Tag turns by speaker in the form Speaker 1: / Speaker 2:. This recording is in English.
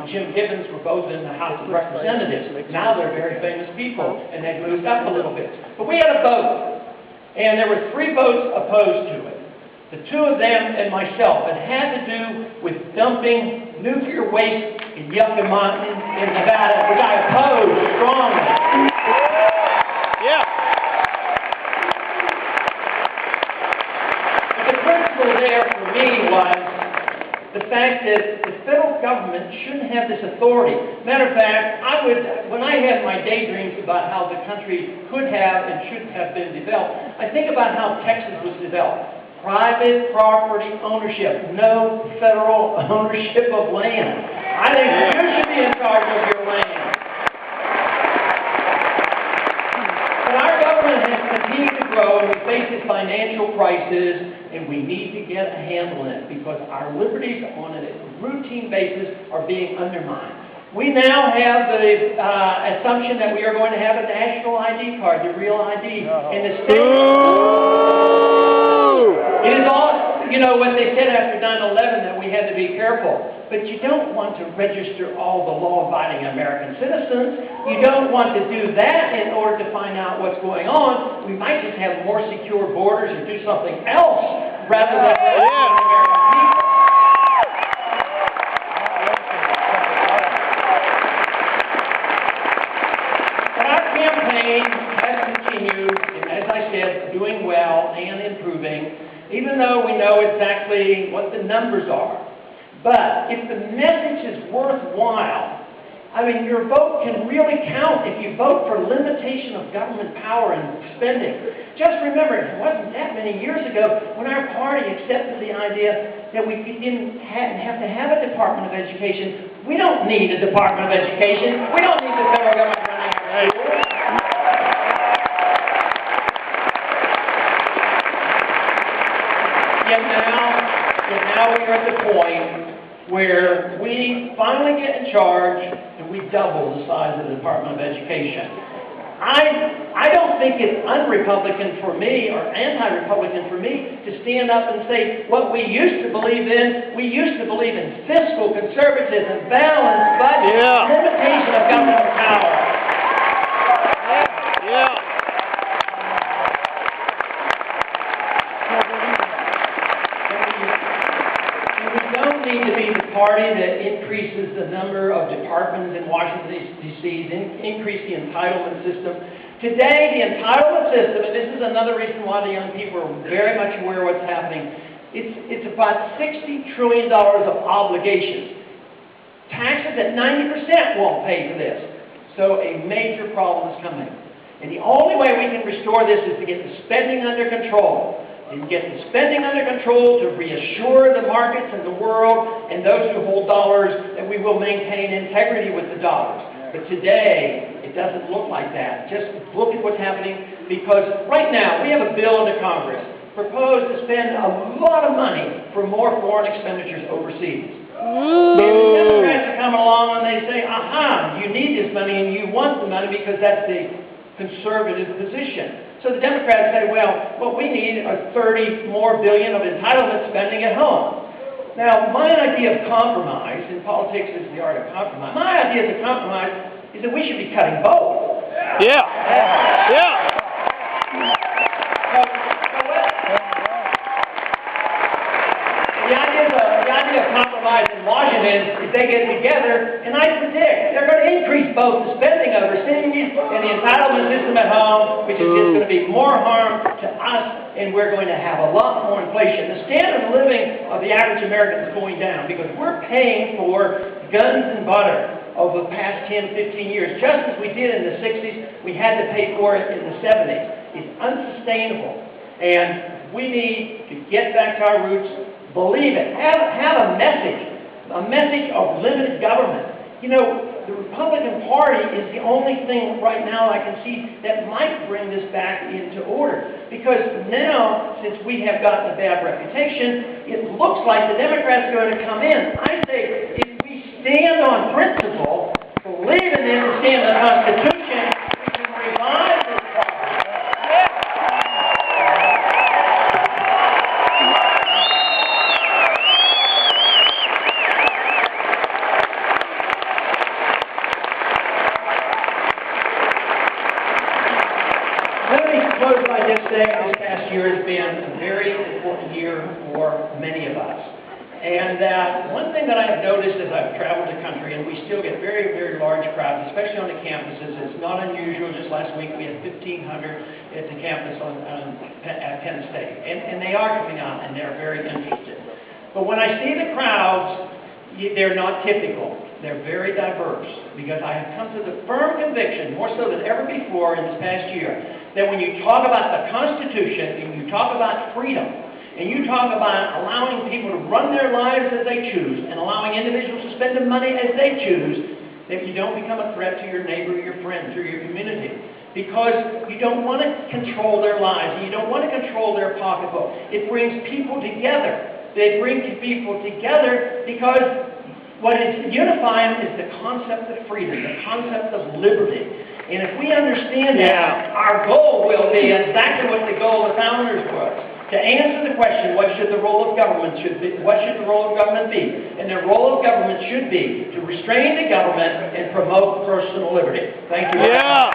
Speaker 1: and Jim Gibbons were both in the House of Representatives. Now they're very famous people, and they've moved up a little bit. But we had a vote, and there were 3 votes opposed to it. The 2 of them and myself. It had to do with dumping nuclear waste in Yucca Mountain in Nevada, which I opposed strongly.
Speaker 2: Yeah.
Speaker 1: But the principle there for me was the fact that the federal government shouldn't have this authority. Matter of fact, when I have my daydreams about how the country could have and should have been developed, I think about how Texas was developed. Private property ownership, no federal ownership of land. I think you should be in charge of your land. But our government has continued to grow, and we face this financial crisis, and we need to get a handle on it because our liberties on a routine basis are being undermined. We now have the assumption that we are going to have a national ID card, the real ID, in the state. It is all, you know, what they said after 9/11 that we had to be careful. But you don't want to register all the law-abiding American citizens. You don't want to do that in order to find out what's going on. We might just have more secure borders or do something else rather than register American people. But our campaign has continued, and as I said, doing well and improving, even though we know exactly what the numbers are. But if the message is worthwhile, I mean, your vote can really count if you vote for limitation of government power and spending. Just remember, it wasn't that many years ago when our party accepted the idea that we didn't have to have a Department of Education. We don't need a Department of Education. We don't need the federal government running our schools. Yet now we are at the point where we finally get in charge and we double the size of the Department of Education. I don't think it's un-Republican for me or anti-Republican for me to stand up and say what we used to believe in. We used to believe in fiscal conservatism, balanced budget, limitation of government power. To be the party that increases the number of departments in Washington, D.C., increase the entitlement system. Today, the entitlement system, and this is another reason why the young people are very much aware of what's happening, it's about $60 trillion of obligations. Taxes at 90% won't pay for this. So a major problem is coming. And the only way we can restore this is to get the spending under control. And get the spending under control to reassure the markets and the world and those who hold dollars that we will maintain integrity with the dollars. But today, it doesn't look like that. Just look at what's happening because right now, we have a bill in the Congress proposed to spend a lot of money for more foreign expenditures overseas. And the Democrats are coming along and they say, aha, you need this money and you want the money because that's the conservative position. So the Democrats say, well, what we need are $30 more billion of entitlement spending at home. Now, my idea of compromise, in politics is the art of compromise, my idea of compromise is that we should be cutting both. The idea of compromise in Washington is they get together, and I predict they're going to increase both the spending overseas and the entitlement system at home, which is just going to be more harm to us, and we're going to have a lot more inflation. The standard of living of the average American is going down because we're paying for guns and butter over the past 10, 15 years. Just as we did in the 60s, we had to pay for it in the 70s. It's unsustainable, and we need to get back to our roots. Believe it. Have a message of limited government. You know, the Republican Party is the only thing right now I can see that might bring this back into order. Because now, since we have gotten a bad reputation, it looks like the Democrats are going to come in. I say, if we stand on principle, believe in them and stand on the Constitution, we can revive this party. say this past year has been a very important year for many of us. And one thing that I have noticed as I've traveled the country, and we still get very, very large crowds, especially on the campuses. It's not unusual. Just last week we had 1,500 at the campus at Penn State. And they are coming out, and they're very interested. But when I see the crowds, they're not typical. They're very diverse, because I have come to the firm conviction, more so than ever before in this past year, that when you talk about the Constitution, and you talk about freedom, and you talk about allowing people to run their lives as they choose, and allowing individuals to spend the money as they choose, that you don't become a threat to your neighbor, your friends, or your community. Because you don't want to control their lives, and you don't want to control their pocketbook. It brings people together. They bring people together because what is unifying is the concept of freedom, the concept of liberty. And if we understand that, our goal will be exactly what the goal of the founders was. To answer the question, what should the role of government be? And the role of government should be to restrain the government and promote personal liberty. Thank you.
Speaker 2: Yeah.